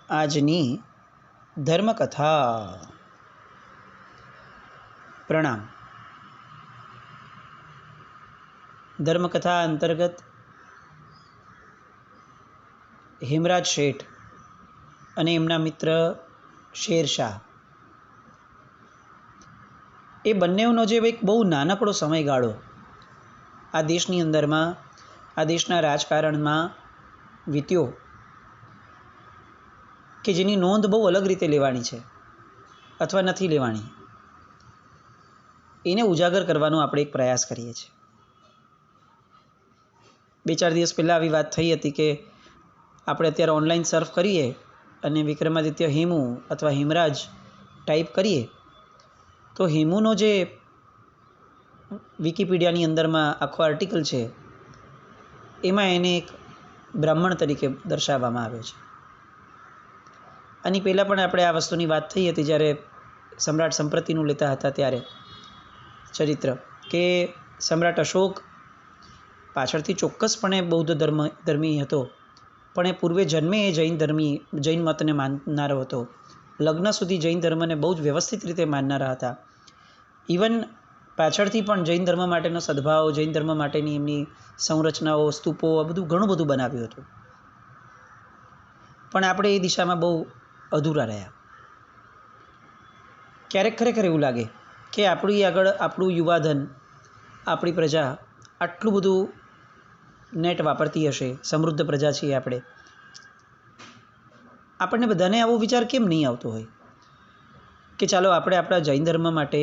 આજની ધર્મકથા. પ્રણામ. ધર્મકથા અંતર્ગત હેમરાજ શેઠ અને એમના મિત્ર શેરશાહ, એ બંનેનો જે એક બહુ નાનકડો સમયગાળો આ દેશની અંદરમાં, આ દેશના રાજકારણમાં વીત્યો, કે જેની નોંધ બહુ અલગ રીતે લેવાની છે અથવા નથી લેવાની, એને ઉજાગર કરવાનો આપણે એક પ્રયાસ કરીએ છીએ. 2-4 દિવસ પહેલાં આવી વાત થઈ હતી કે આપણે અત્યારે ઓનલાઈન સર્ફ કરીએ અને વિક્રમાદિત્ય હેમુ અથવા હેમરાજ ટાઈપ કરીએ તો હેમુનો જે વિકિપીડિયાની અંદરમાં આખો આર્ટિકલ છે એમાં એને એક બ્રાહ્મણ તરીકે દર્શાવવામાં આવ્યો છે. આની પહેલાં પણ આપણે આ વસ્તુની વાત થઈ હતી જ્યારે સમ્રાટ સંપ્રતિનું લેતા હતા ત્યારે ચરિત્ર, કે સમ્રાટ અશોક પાછળથી ચોક્કસપણે બૌદ્ધ ધર્મી હતો, પણ એ પૂર્વે જન્મે એ જૈન મતને માનનારો હતો. લગ્ન સુધી જૈન ધર્મને બહુ જ વ્યવસ્થિત રીતે માનનારા હતા. ઇવન પાછળથી પણ જૈન ધર્મ માટેનો સદભાવ, જૈન ધર્મ માટેની એમની સંરચનાઓ, સ્તૂપો, આ બધું ઘણું બધું બનાવ્યું હતું. પણ આપણે એ દિશામાં બહુ અધૂરા રહ્યા. ક્યારેક ખરેખર એવું લાગે કે આપણી આગળ આપણું યુવાધન, આપણી પ્રજા આટલું બધું નેટ વાપરતી હશે, સમૃદ્ધ પ્રજા છીએ આપણે, આપણને બધાને આવો વિચાર કેમ નહીં આવતો હોય કે ચાલો આપણે આપણા જૈન ધર્મ માટે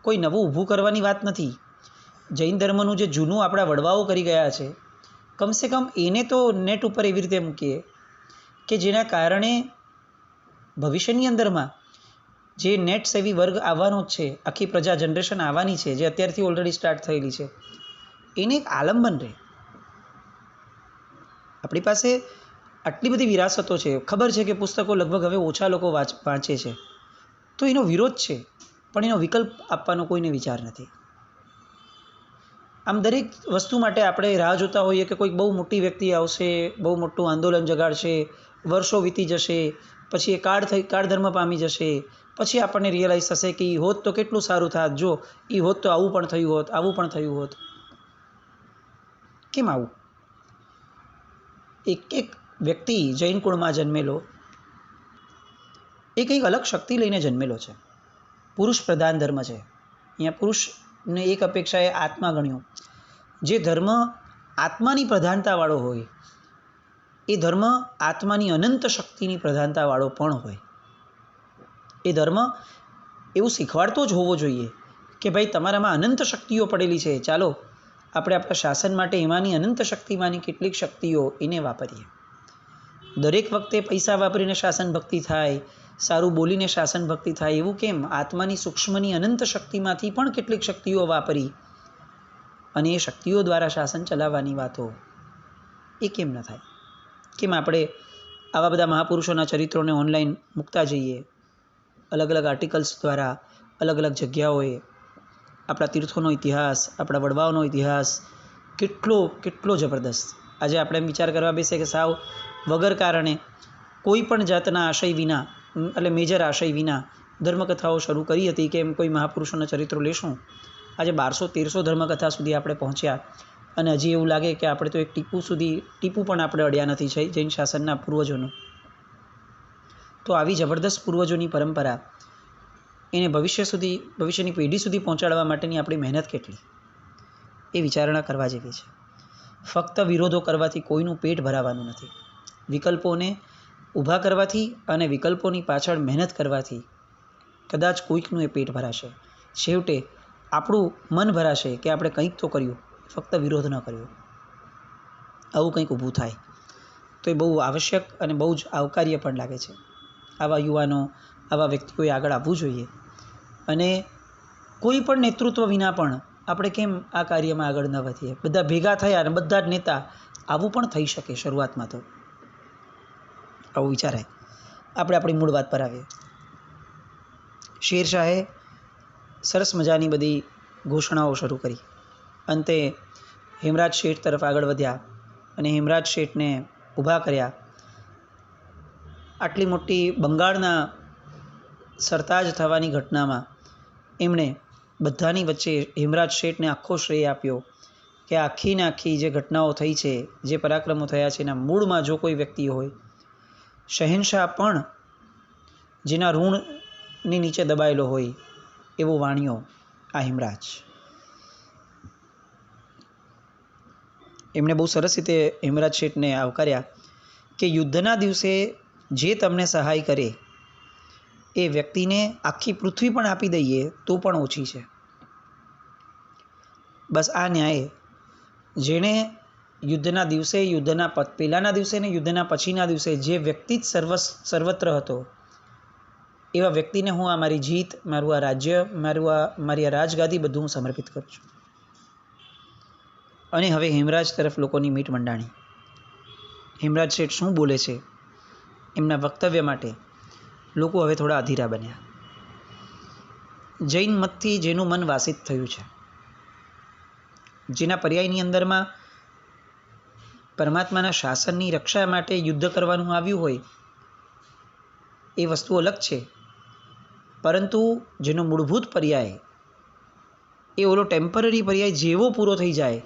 કોઈ નવું ઊભું કરવાની વાત નથી. જૈન ધર્મનું જે જૂનું આપણા વડવાઓ કરી ગયા છે, કમસે કમ એને તો નેટ ઉપર એવી રીતે મૂકીએ કે જેના કારણે ભવિષ્યની અંદરમાં જે નેટ સેવી વર્ગ આવવાનો જ છે, આખી પ્રજા જનરેશન આવવાની છે, જે અત્યારથી ઓલરેડી સ્ટાર્ટ થયેલી છે, એને એક આલંબન રહે. આપણી પાસે આટલી બધી વિરાસતો છે, ખબર છે કે પુસ્તકો લગભગ હવે ઓછા લોકો વાંચે છે, તો એનો વિરોધ છે, પણ એનો વિકલ્પ આપવાનો કોઈને વિચાર નથી. આમ દરેક વસ્તુ માટે આપણે રાહ જોતા હોઈએ કે કોઈક બહુ મોટી વ્યક્તિ આવશે, બહુ મોટું આંદોલન જગાડશે, વર્ષો વીતી જશે, પછી એ કાળ ધર્મ પામી જશે, પછી આપણને રિયલાઇઝ થશે કે એ હોત તો કેટલું સારું થાત, જો એ હોત તો આવું પણ થયું હોત, આવું પણ થયું હોત. કેમ આવું? એક વ્યક્તિ જૈન કુળમાં જન્મેલો, એ કંઈક અલગ શક્તિ લઈને જન્મેલો છે. પુરુષ પ્રધાન ધર્મ છે. અહીંયા પુરુષને એક અપેક્ષાએ આત્મા ગણ્યો. જે ધર્મ આત્માની પ્રધાનતાવાળો હોય, એ ધર્મ આત્માની અનંત શક્તિની પ્રધાનતાવાળો પણ હોય. એ ધર્મ એવું શીખવાડતો જ હોવો જોઈએ કે ભાઈ તમારામાં અનંત શક્તિઓ પડેલી છે, ચાલો આપણે આપણા શાસન માટે એમાંની અનંત શક્તિમાંની કેટલીક શક્તિઓ એને વાપરીએ. દરેક વખતે પૈસા વાપરીને શાસન ભક્તિ થાય, સારું બોલીને શાસન ભક્તિ થાય, એવું કેમ? આત્માની સૂક્ષ્મની અનંત શક્તિમાંથી પણ કેટલીક શક્તિઓ વાપરી અને એ શક્તિઓ દ્વારા શાસન ચલાવવાની વાતો એ કેમ ન થાય? કેમ આપણે આવા બધા મહાપુરુષોના ચરિત્રોને ઓનલાઈન મૂકતા જઈએ, અલગ અલગ આર્ટિકલ્સ દ્વારા, અલગ અલગ જગ્યાઓએ આપણા તીર્થોનો ઇતિહાસ, આપણા વડવાઓનો ઇતિહાસ કેટલો જબરદસ્ત. આજે આપણે એમ વિચાર કરવા બેસે કે સાવ વગર કારણે કોઈ પણ જાતના આશય વિના, એટલે મેજર આશય વિના ધર્મકથાઓ શરૂ કરી હતી કે એમ કોઈ મહાપુરુષોના ચરિત્રો લેશું. આજે 1200-1300 ધર્મકથા સુધી આપણે પહોંચ્યા અને હજી એવું લાગે કે આપણે તો એક ટીપુ પણ આપણે અડ્યા નથી જૈન શાસનના પૂર્વજોનું. તો આવી જબરદસ્ત પૂર્વજોની પરંપરા એને ભવિષ્યની પેઢી સુધી પહોંચાડવા માટેની આપણી મહેનત કેટલી, એ વિચારણા કરવા જેવી છે. ફક્ત વિરોધો કરવાથી કોઈનું પેટ ભરાવાનું નથી. વિકલ્પોને ઊભા કરવાથી અને વિકલ્પોની પાછળ મહેનત કરવાથી કદાચ કોઈકનું એ પેટ ભરાશે. છેવટે આપણું મન ભરાશે કે આપણે કંઈક તો કર્યું, ફક્ત વિરોધ ન કર્યો. આવું કંઈક ઊભું થાય તો એ બહુ આવશ્યક અને બહુ જ આવકાર્ય પણ લાગે છે. આવા યુવાનો, આવા વ્યક્તિઓએ આગળ આવવું જોઈએ અને કોઈ પણ નેતૃત્વ વિના પણ આપણે કેમ આ કાર્યમાં આગળ ન વધીએ? બધા ભેગા થયા અને બધા જ નેતા, આવું પણ થઈ શકે શરૂઆતમાં. તો આવું વિચારાય. આપણે આપણી મૂળ વાત પર આવીએ. શેરશાહે સરસ મજાની બધી ઘોષણાઓ શરૂ કરી. અંતે હેમરાજ શેઠ તરફ આગળ વધ્યા અને હેમરાજ શેઠને ઊભા કર્યા આટલી મોટી બંગાળના સરતાજ થવાની ઘટનામાં એમણે બધાની વચ્ચે હેમરાજ શેઠને આખો શ્રેય આપ્યો કે આખીને આખી જે ઘટનાઓ થઈ છે, જે પરાક્રમો થયા છે, એના મૂળમાં જો કોઈ વ્યક્તિ હોય, શહેનશાહ પણ જેના ઋણની નીચે દબાયેલો હોય એવો વાણિયો આ હેમરાજ. એમણે બહુ સરસ રીતે હેમરાજ શેઠને આવકાર્યા કે યુદ્ધના દિવસે જે તમને સહાય કરે એ વ્યક્તિને આખી પૃથ્વી પણ આપી દઈએ તો પણ ઓછી છે. બસ આ ન્યાય જેણે યુદ્ધના દિવસે, યુદ્ધના પહેલાંના દિવસે ને યુદ્ધના પછીના દિવસે જે વ્યક્તિ જ સર્વત્ર હતો, એવા વ્યક્તિને હું આ મારી જીત, મારું આ રાજ્ય, મારી આ રાજગાદી બધું હું સમર્પિત કરું છું. અને હવે હેમરાજ તરફ લોકોની મીટ મંડાણી. હેમરાજ શેઠ શું બોલે છે એમના વક્તવ્ય માટે લોકો હવે થોડા અધીરા બન્યા. જૈન મતથી જેનું મન વાસિત થયું છે, જેના પર્યાયની અંદરમાં પરમાત્માના શાસનની રક્ષા માટે યુદ્ધ કરવાનું આવ્યું હોય એ વસ્તુ અલગ છે, પરંતુ જેનો મૂળભૂત પર્યાય એ ઓલો ટેમ્પરરી પર્યાય જેવો પૂરો થઈ જાય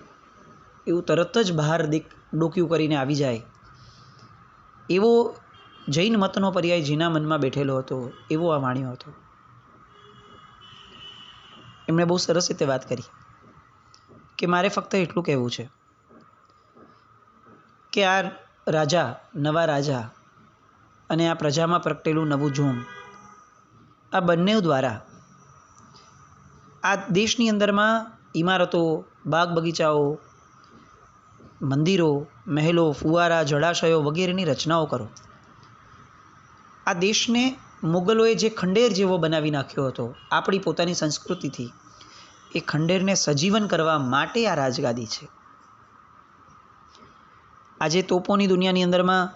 એવું તરત જ બહાર ડોક્યું કરીને આવી જાય એવો જૈન મતનો પર્યાય જેના મનમાં બેઠેલો હતો એવો આ વાણિયો હતો. એમણે બહુ સરસ રીતે વાત કરી કે મારે ફક્ત એટલું કહેવું છે કે આ રાજા, નવા રાજા અને આ પ્રજામાં પ્રગટેલું નવું જોમ, આ બંને દ્વારા આ દેશની અંદરમાં ઇમારતો, બાગ બગીચાઓ, મંદિરો, મહેલો, ફુવારા, જળાશયો વગેરેની રચનાઓ કરો. આ દેશને મુગલોએ જે ખંડેર જેવો બનાવી નાખ્યો હતો આપણી પોતાની સંસ્કૃતિથી, એ ખંડેરને સજીવન કરવા માટે આ રાજગાદી છે. આજે તોપોની દુનિયાની અંદરમાં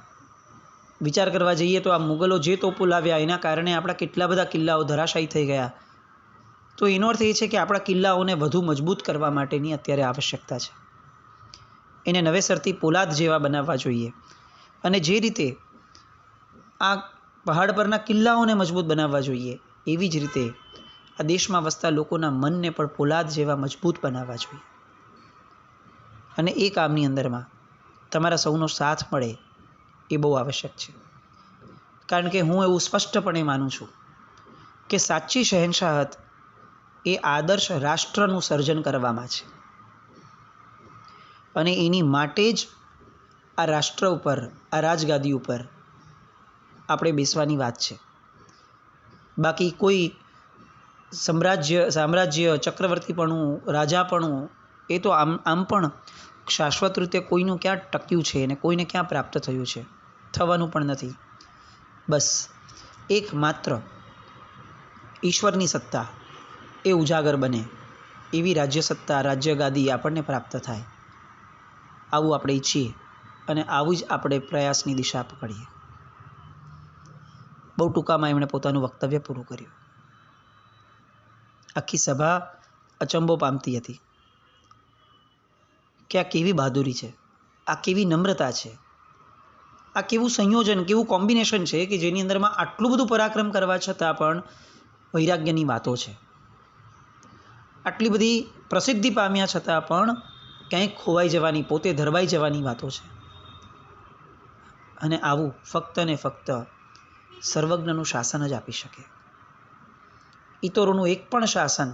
વિચાર કરવા જઈએ તો આ મુગલો જે તોપો લાવ્યા એના કારણે આપણા કેટલા બધા કિલ્લાઓ ધરાશાયી થઈ ગયા. તો એનો અર્થ એ છે કે આપણા કિલ્લાઓને વધુ મજબૂત કરવા માટેની અત્યારે આવશ્યકતા છે. એને નવેસરથી પોલાદ જેવા બનાવવા જોઈએ. અને જે રીતે આ પહાડ પરના કિલ્લાઓને મજબૂત બનાવવા જોઈએ, એવી જ રીતે આ દેશમાં વસતા લોકોના મનને પણ પોલાદ જેવા મજબૂત બનાવવા જોઈએ. અને એ કામની અંદરમાં તમારા સૌનો સાથ મળે એ બહુ આવશ્યક છે. કારણ કે હું એવું સ્પષ્ટપણે માનું છું કે સાચી શહેનશાહત એ આદર્શ રાષ્ટ્રનું સર્જન કરવામાં છે. અને એની માટે જ આ રાષ્ટ્ર ઉપર, આ રાજગાદી ઉપર આપણે બેસવાની વાત છે. બાકી કોઈ સામ્રાજ્ય, ચક્રવર્તીપણું, રાજાપણું એ તો આમ પણ શાશ્વત રીતે કોઈનું ક્યાં ટક્યું છે અને કોઈને ક્યાં પ્રાપ્ત થયું છે, થવાનું પણ નથી. બસ એકમાત્ર ઈશ્વરની સત્તા એ ઉજાગર બને એવી રાજ્ય સત્તા, રાજ્યગાદી આપણને પ્રાપ્ત થાય, આવું આપણે ઈચ્છીએ અને આવું જ આપણે પ્રયાસની દિશા પકડીએ. બહુ ટૂંકામાં એમણે પોતાનું વક્તવ્ય પૂરું કર્યું. આખી સભા અચંબો પામતી હતી કે આ કેવી બહાદુરી છે, આ કેવી નમ્રતા છે, આ કેવું સંયોજન, કેવું કોમ્બિનેશન છે કે જેની અંદરમાં આટલું બધું પરાક્રમ કરવા છતાં પણ વૈરાગ્યની વાતો છે. આટલી બધી પ્રસિદ્ધિ પામ્યા છતાં પણ ક્યાંય ખોવાઈ જવાની, પોતે ધરવાઈ જવાની વાતો છે. અને આવું ફક્ત ને ફક્ત સર્વજ્ઞનું શાસન જ આપી શકે. ઇતરોનું એક પણ શાસન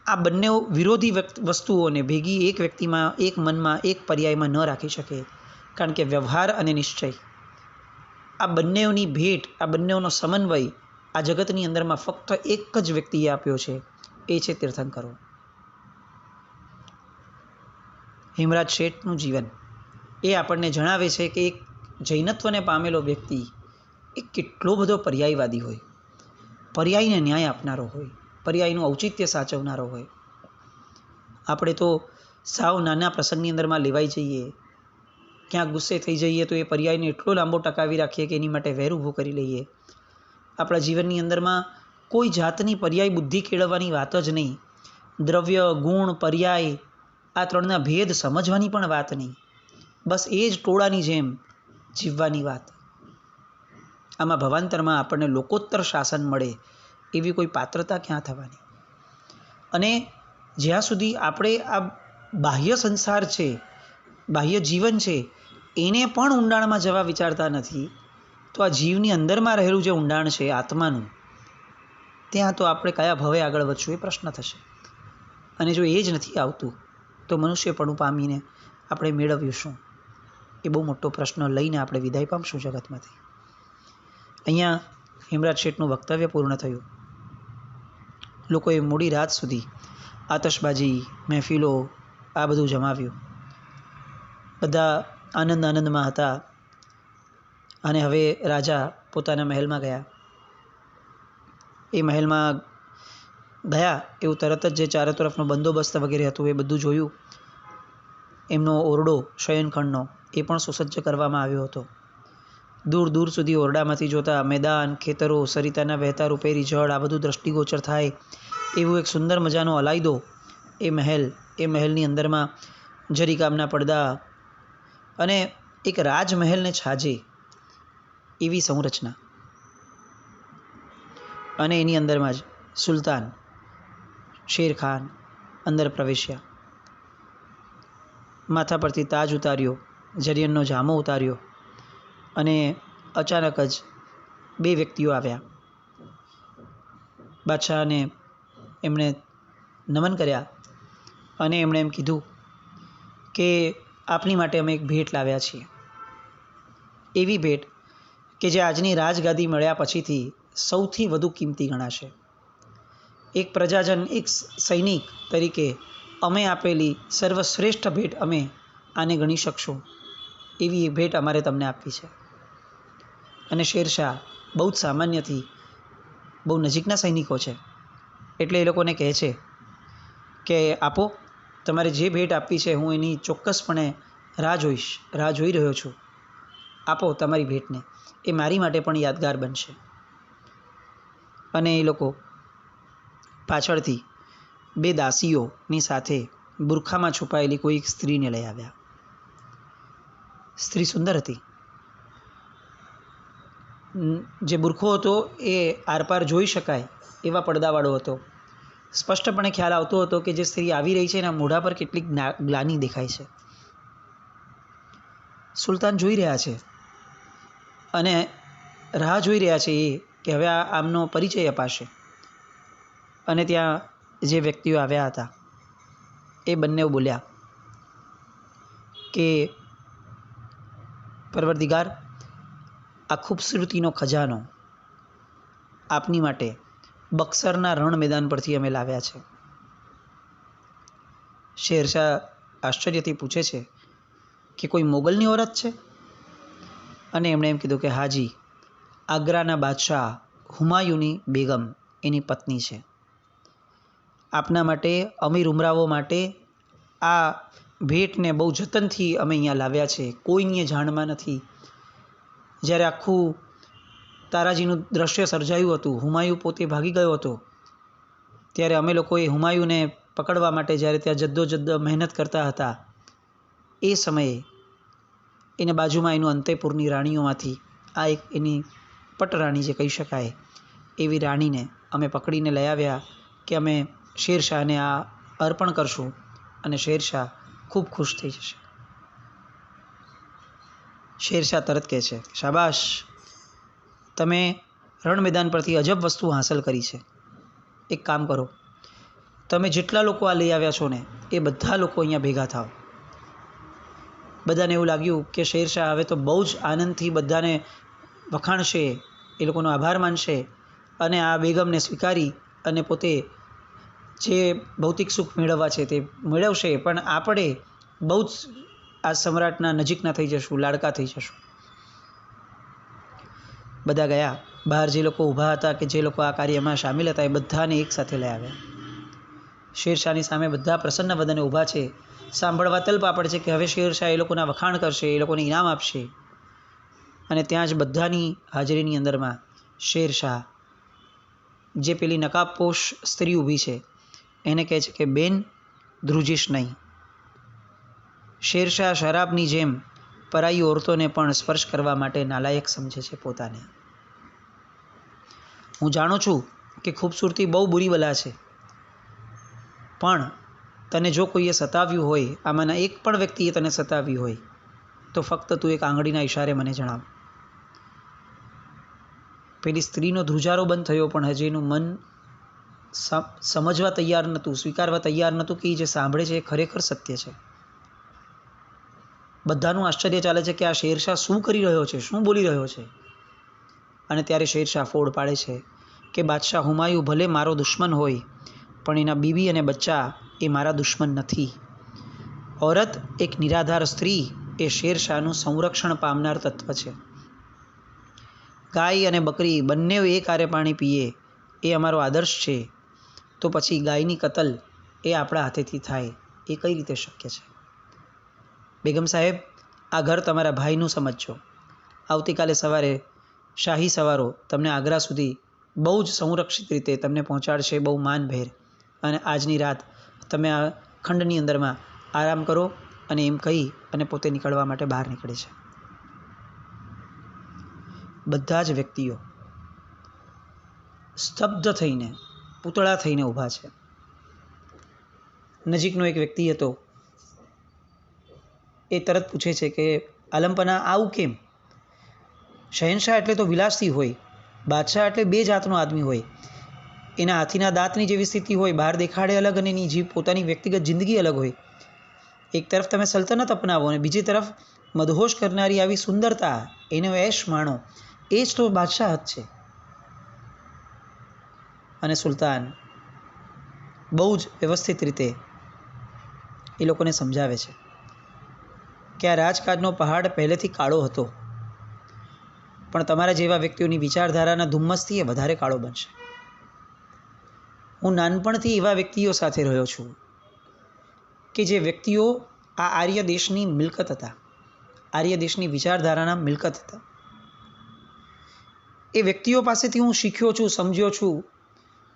આ બંને વિરોધી વસ્તુઓને ભેગી એક વ્યક્તિમાં, એક મનમાં, એક પર્યાયમાં ન રાખી શકે. કારણ કે વ્યવહાર અને નિશ્ચય, આ બંનેઓની ભેટ, આ બંનેઓનો સમન્વય આ જગતની અંદરમાં ફક્ત એક જ વ્યક્તિએ આપ્યો છે, એ છે તીર્થંકરો. હેમરાજ શેઠનું જીવન એ આપણને જણાવે છે કે એક જૈનત્વને પામેલો વ્યક્તિ એ કેટલો બધો પર્યાયવાદી હોય, પર્યાયને ન્યાય આપનારો હોય, પર્યાયનું ઔચિત્ય સાચવનારો હોય. આપણે તો સાવ નાના પ્રસંગની અંદરમાં લેવાઈ જઈએ, ક્યાંક ગુસ્સે થઈ જઈએ તો એ પર્યાયને એટલો લાંબો ટકાવી રાખીએ કે એની માટે વેર ઊભું કરી લઈએ. આપણા જીવનની અંદરમાં કોઈ જાતની પર્યાય બુદ્ધિ કેળવવાની વાત જ નહીં, દ્રવ્ય, ગુણ, પર્યાય આ ત્રણના ભેદ સમજવાની પણ વાત નહીં. બસ એ જ ટોળાની જેમ જીવવાની વાત. આમાં ભવાંતરમાં આપણને લોકોત્તર શાસન મળે એવી કોઈ પાત્રતા ક્યાં થવાની? અને જ્યાં સુધી આપણે આ બાહ્ય સંસાર છે, બાહ્ય જીવન છે, એને પણ ઊંડાણમાં જવા વિચારતા નથી, તો આ જીવની અંદરમાં રહેલું જે ઊંડાણ છે આત્માનું, ત્યાં તો આપણે કયા ભવે આગળ વધશું એ પ્રશ્ન થશે. અને જો એ જ નથી આવતું તો મનુષ્યપણું પામીને આપણે મેળવ્યું શું? એ બહુ મોટો પ્રશ્ન લઈને આપણે વિદાય પામશું જગતમાંથી. અહીંયા હેમરાજ શેઠનું વક્તવ્ય પૂર્ણ થયું. લોકોએ મોડી રાત સુધી આતશબાજી, મહેફિલો આ બધું જમાવ્યું. બધા આનંદમાં હતા. અને હવે રાજા પોતાના મહેલમાં ગયા. એ મહેલમાં ગયા એવું તરત જ જે ચારે તરફનો બંદોબસ્ત વગેરે હતું એ બધું જોયું. એમનો ઓરડો શયનખંડનો એ પણ સુસજ્જ કરવામાં આવ્યો હતો. દૂર દૂર સુધી ઓરડામાંથી જોતા મેદાન, ખેતરો, સરિતાના વહેતા રૂપેરી જળ આ બધું દ્રષ્ટિગોચર થાય એવું એક સુંદર મજાનો અલાયદો એ મહેલની અંદરમાં જરીકામના પડદા અને એક રાજમહેલને છાજે એવી સંરચના. અને એની અંદરમાં જ સુલતાન શેરખાન અંદર પ્રવેશ્યા. માથા પરથી તાજ ઉતાર્યો, જરિયનનો જામો ઉતાર્યો અને અચાનક જ બે વ્યક્તિઓ આવ્યા. બાદશાહને એમણે નમન કર્યા અને એમણે એમ કીધું કે આપની માટે અમે એક ભેટ લાવ્યા છીએ. એવી ભેટ કે જે આજની રાજગાદી મળ્યા પછીથી સૌથી વધુ કિંમતી ગણાશે. એક પ્રજાજન, એક સૈનિક તરીકે અમે આપેલી સર્વશ્રેષ્ઠ ભેટ અમે આને ગણી શકશું એવી ભેટ અમારે તમને આપવી છે. અને શેરશાહ બહુ જ સામાન્યથી બહુ નજીકના સૈનિકો છે એટલે એ લોકોને કહે છે કે આપો, તમારે જે ભેટ આપવી છે હું એની ચોક્કસપણે રાહ જોઈ રહ્યો છું. આપો તમારી ભેટને, એ મારી માટે પણ યાદગાર બનશે. અને એ લોકો પાછળથી બે દાસીઓની સાથે બુરખામાં છુપાયેલી કોઈ એક સ્ત્રીને લઈ આવ્યા. સ્ત્રી સુંદર હતી. જે બુરખો હતો એ આરપાર જોઈ શકાય એવા પડદાવાળો હતો. સ્પષ્ટપણે ખ્યાલ આવતો હતો કે જે સ્ત્રી આવી રહી છે એના મોઢા પર કેટલીક ગ્લાનિ દેખાય છે. સુલતાન જોઈ રહ્યા છે અને રાહ જોઈ રહ્યા છે એ કે હવે આમનો પરિચય અપાશે. અને ત્યાં જે વ્યક્તિઓ આવ્યા હતા એ બંને બોલ્યા કે પરવરદિગાર, આ ખૂબસૂરતીનો ખજાનો આપની માટે બક્સરના રણ મેદાન પરથી અમે લાવ્યા છે. શેરશાહ આશ્ચર્યથી પૂછે છે કે કોઈ મોગલની ઓરત છે? અને એમણે એમ કીધું કે હાજી, આગ્રાના બાદશાહ હુમાયુની બેગમ એની પત્ની છે. આપના માટે, અમીર ઉમરાવો માટે આ ભેટને બહુ જતનથી અમે અહીંયા લાવ્યા છે. કોઈને જાણમાં નથી. જ્યારે આખું તારાજીનું દ્રશ્ય સર્જાયું હતું, હુમાયુ પોતે ભાગી ગયો હતો, ત્યારે અમે લોકોએ હુમાયુને પકડવા માટે જ્યારે ત્યાં જદ્દોજદ્દ મહેનત કરતા હતા એ સમયે એને બાજુમાં એનું અંતેપુરની રાણીઓમાંથી આ એક એની પટરાણી જે કહી શકાય એવી રાણીને અમે પકડીને લઈ આવ્યા કે અમે શેરશાહને આ અર્પણ કરશું અને શેરશાહ ખૂબ ખુશ થઈ જશે. શેરશાહ તરત કહે છે, શાબાશ, તમે રણ મેદાન પરથી અજબ વસ્તુ હાંસલ કરી છે. એક કામ કરો, તમે જેટલા લોકો આ લઈ આવ્યા છો ને એ બધા લોકો અહીંયા ભેગા થાવ. બધાને એવું લાગ્યું કે શેરશાહ હવે તો બહુ જ આનંદથી બધાને વખાણશે, એ લોકોનો આભાર માનશે અને આ બેગમને સ્વીકારી અને પોતે જે ભૌતિક સુખ મેળવવા છે તે મેળવશે. પણ આપણે બહુ જ આ સમ્રાટના નજીકના થઈ જશું, લાડકા થઈ જશું. બધા ગયા. બહાર જે લોકો ઊભા હતા કે જે લોકો આ કાર્યમાં સામેલ હતા એ બધાને એકસાથે લઈ આવ્યા. શેરશાહની સામે બધા પ્રસન્ન વદને ઊભા છે, સાંભળવા તલપાપડ છે કે હવે શેરશાહ એ લોકોના વખાણ કરશે, એ લોકોને ઇનામ આપશે. અને ત્યાં જ બધાની હાજરીની અંદરમાં શેરશાહ જે પેલી નકાબપોશ સ્ત્રી ઊભી છે એને કહે છે કે બેન, ધ્રુજીશ નહીં. શેરશાહ શરાબની જેમ પરાઈ ઓરતોને પણ સ્પર્શ કરવા માટે નાલાયક સમજે છે પોતાને. હું જાણું છું કે ખૂબસૂરતી બહુ બુરી બલા છે, પણ તને જો કોઈએ સતાવ્યું હોય, આમાંના એક પણ વ્યક્તિએ તને સતાવ્યું હોય, તો ફક્ત તું એક આંગળીના ઇશારે મને જણાવ. પેલી સ્ત્રીનો ધ્રુજારો બંધ થયો, પણ હજી એનું મન સમજવા તૈયાર નહોતું, સ્વીકારવા તૈયાર નહોતું કે એ જે સાંભળે છે એ ખરેખર સત્ય છે. બધાનું આશ્ચર્ય ચાલે છે કે આ શેરશાહ શું કરી રહ્યો છે, શું બોલી રહ્યો છે. અને ત્યારે શેરશાહ ફોડ પાડે છે કે બાદશાહ હુમાયુ ભલે મારો દુશ્મન હોય, પણ એના બીબી અને બચ્ચા એ મારા દુશ્મન નથી. ઔરત, એક નિરાધાર સ્ત્રી એ શેરશાહનું સંરક્ષણ પામનાર તત્વ છે. ગાય અને બકરી બંને એક હારે પાણી પીએ એ અમારો આદર્શ છે, તો પછી ગાયની કતલ એ આપણા હાથેથી થાય એ કઈ રીતે શક્ય છે? બેગમ સાહેબ, આ ઘર તમારા ભાઈનું સમજજો. આવતીકાલે સવારે શાહી સવારો તમને આગ્રા સુધી બહુ જ સંરક્ષિત રીતે તમને પહોંચાડશે, બહુ માનભેર. અને આજની રાત તમે આ ખંડની અંદરમાં આરામ કરો. અને એમ કહી અને પોતે નીકળવા માટે બહાર નીકળે છે. બધા જ વ્યક્તિઓ સ્તબ્ધ થઈને, પૂતળા થઈને ઊભા છે. નજીકનો એક વ્યક્તિ હતો, એ તરત પૂછે છે કે આલમપના આવું કેમ? શહેનશાહ એટલે તો વિલાસી હોય, બાદશાહ એટલે બે જાતનો આદમી હોય. એના હાથીના દાંતની જેવી સ્થિતિ હોય, બહાર દેખાડે અલગ અને એની જીવ પોતાની વ્યક્તિગત જિંદગી અલગ હોય. એક તરફ તમે સલ્તનત અપનાવો અને બીજી તરફ મદહોશ કરનારી આવી સુંદરતા, એનો એશ માણો, એ જ તો બાદશાહત છે. અને સુલતાન બહુ જ વ્યવસ્થિત રીતે એ લોકોને સમજાવે છે કે આ રાજકાજનો પહાડ પહેલેથી કાળો હતો, પણ તમારા જેવા વ્યક્તિઓની વિચારધારાના ધુમ્મસથી એ વધારે કાળો બનશે. હું નાનપણથી એવા વ્યક્તિઓ સાથે રહ્યો છું કે જે વ્યક્તિઓ આ આર્ય દેશની મિલકત હતા, આર્ય દેશની વિચારધારાના મિલકત હતા. એ વ્યક્તિઓ પાસેથી હું શીખ્યો છું, સમજ્યો છું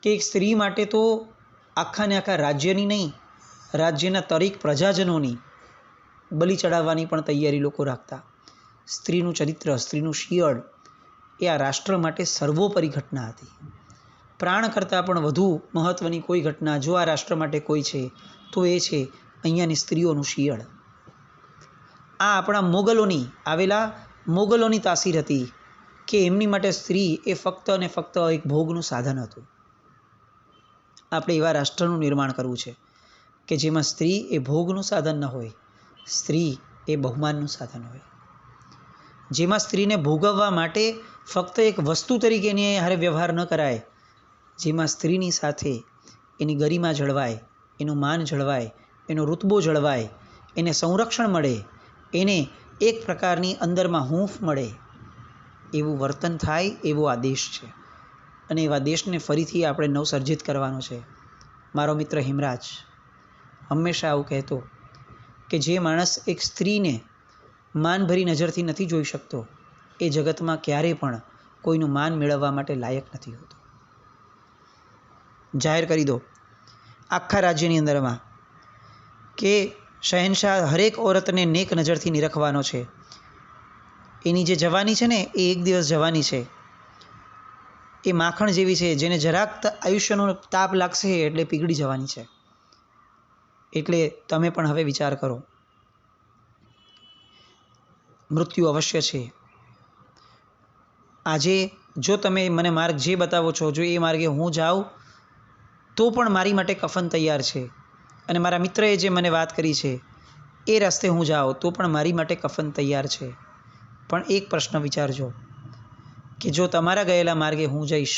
કે એક સ્ત્રી માટે તો આખાને આખા રાજ્યની નહીં, રાજ્યના તરીક પ્રજાજનોની બલિ ચડાવવાની પણ તૈયારી લોકો રાખતા. સ્ત્રીનું ચરિત્ર, સ્ત્રીનું શિયળ એ આ રાષ્ટ્ર માટે સર્વોપરી ઘટના હતી. પ્રાણ કરતાં પણ વધુ મહત્ત્વની કોઈ ઘટના જો આ રાષ્ટ્ર માટે કોઈ છે તો એ છે અહીંયાની સ્ત્રીઓનું શિયળ. આ આપણા મોગલોની તાસીર હતી કે એમની માટે સ્ત્રી એ ફક્ત અને ફક્ત એક ભોગનું સાધન હતું. આપણે એવા રાષ્ટ્રનું નિર્માણ કરવું છે કે જેમાં સ્ત્રી એ ભોગનું સાધન ન હોય, સ્ત્રી એ બહુમાનનું સાધન હોય. જેમાં સ્ત્રીને ભોગવવા માટે ફક્ત એક વસ્તુ તરીકે એની હારે વ્યવહાર ન કરાય, જેમાં સ્ત્રીની સાથે એની ગરિમા જળવાય, એનું માન જળવાય, એનો રુતબો જળવાય, એને સંરક્ષણ મળે, એને એક પ્રકારની અંદરમાં હૂંફ મળે, એવું વર્તન થાય એવો આ દેશ છે. અને એવા દેશને ફરીથી આપણે નવસર્જિત કરવાનો છે. મારો મિત્ર હિમરાજ હંમેશા આવું કહેતો કે જે માણસ એક સ્ત્રીને માનભરી નજરથી નથી જોઈ શકતો, એ જગતમાં ક્યારેય પણ કોઈનું માન મેળવવા માટે લાયક નથી હોતો. જાહેર કરી દો આખા રાજ્યની અંદરમાં કે શહેનશાહ હરેક ઔરતને નેક નજરથી નિરખવાનો છે. એની જે જવાની છે ને એ એક દિવસ જવાની છે, એ માખણ જેવી છે, જેને જરાક આયુષ્યનો તાપ લાગશે એટલે પીગળી જવાની છે. એટલે તમે પણ હવે વિચાર કરો, મૃત્યુ અવશ્ય છે. આજે જો તમે મને માર્ગ જે બતાવો છો, જો એ માર્ગે હું જાઉં તો પણ મારી માટે કફન તૈયાર છે. અને મારા મિત્રએ જે મને વાત કરી છે એ રસ્તે હું જાઉં તો પણ મારી માટે કફન તૈયાર છે. પણ એક પ્રશ્ન વિચારજો કે જો તમારા ગયેલા માર્ગે હું જઈશ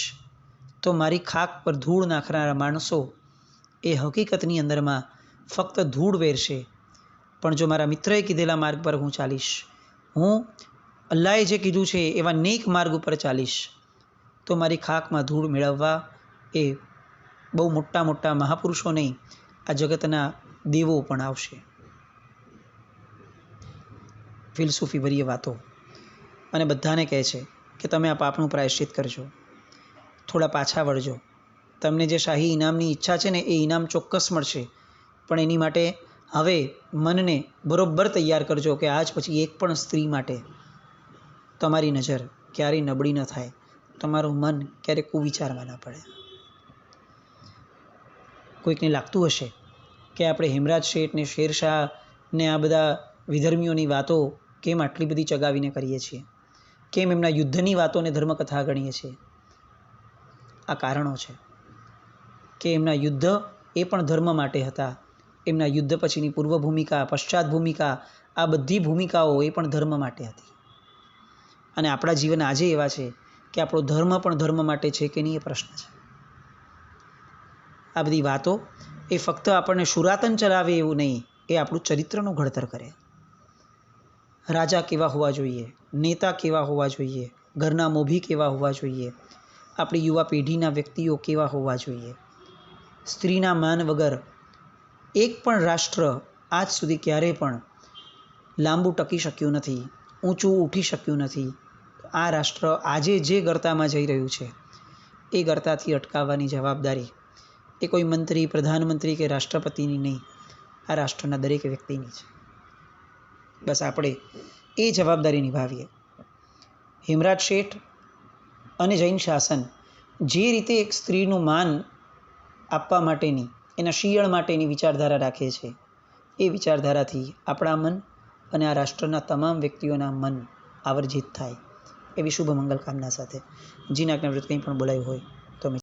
તો મારી ખાક પર ધૂળ નાખનારા માણસો એ હકીકતની અંદરમાં ફક્ત ધૂળ વેરશે. પણ જો મારા મિત્રએ કીધેલા માર્ગ પર હું ચાલીશ, હું અલ્લાહે જે કીધું છે એવા નેક માર્ગ ઉપર ચાલીશ, તો મારી ખાકમાં ધૂળ મેળવવા એ બહુ મોટા મોટા મહાપુરુષો નહીં, આ જગતના દેવો પણ આવશે. ફિલસૂફીભરી વાતો અને બધાને કહે છે કે તમે આ પાપનું પ્રાયશ્ચિત કરજો, થોડા પાછા વળજો. તમને જે શાહી ઇનામની ઈચ્છા છે ને એ ઇનામ ચોક્કસ મળશે, પણ એની માટે હવે મનને બરોબર તૈયાર કરજો કે આજ પછી એક પણ સ્ત્રી માટે તમારી નજર ક્યારેય નબળી ન થાય. તમારું મન ક્યારેક કુવિચારમાં ના પડે. કોઈકને લાગતું હશે કે આપણે હેમરાજ શેઠ ને શેરશાહ ને આ બધા વિધર્મીઓની વાતો કેમ આટલી બધી ચગાવીને કરીએ છીએ, કેમ એમના યુદ્ધની વાતોને ધર્મકથા ગણીએ છીએ. આ કારણો છે કે એમના યુદ્ધ એ પણ ધર્મ માટે હતા. એમના યુદ્ધ પછીની પૂર્વ ભૂમિકા, પશ્ચાત ભૂમિકા, આ બધી ભૂમિકાઓ એ પણ ધર્મ માટે હતી. અને આપણા જીવન આજે એવા છે કે આપણો ધર્મ પણ ધર્મ માટે છે કે નહીં એ પ્રશ્ન છે. આ બધી વાતો એ ફક્ત આપણને શુરાતન ચલાવે એવું નહીં, એ આપણું ચરિત્રનું ઘડતર કરે. રાજા કેવા હોવા જોઈએ, નેતા કેવા હોવા જોઈએ, ઘરના મોભી કેવા હોવા જોઈએ, આપણી યુવા પેઢીના વ્યક્તિઓ કેવા હોવા જોઈએ. સ્ત્રીના માન વગર એક પણ રાષ્ટ્ર આજ સુધી ક્યારેય પણ લાંબુ ટકી શક્યું નથી, ઊંચું ઉઠી શક્યું નથી. આ રાષ્ટ્ર આજે જે ગરતામાં જઈ રહ્યું છે એ ગરતાથી અટકાવવાની જવાબદારી એ કોઈ મંત્રી, પ્રધાનમંત્રી કે રાષ્ટ્રપતિની નહીં, આ રાષ્ટ્રના દરેક વ્યક્તિની છે. બસ આપણે એ જવાબદારી નિભાવીએ. હેમરાજ શેઠ અને જૈન શાસન જે રીતે એક સ્ત્રીનું માન આપવા માટેની, એના શિયળ માટેની વિચારધારા રાખે છે, એ વિચારધારાથી આપણા મન અને આ રાષ્ટ્રના તમામ વ્યક્તિઓના મન આવર્જિત થાય એવી શુભ મંગલ કામના સાથે જીનાકના વિરુદ્ધ કંઈ પણ બોલાયું હોય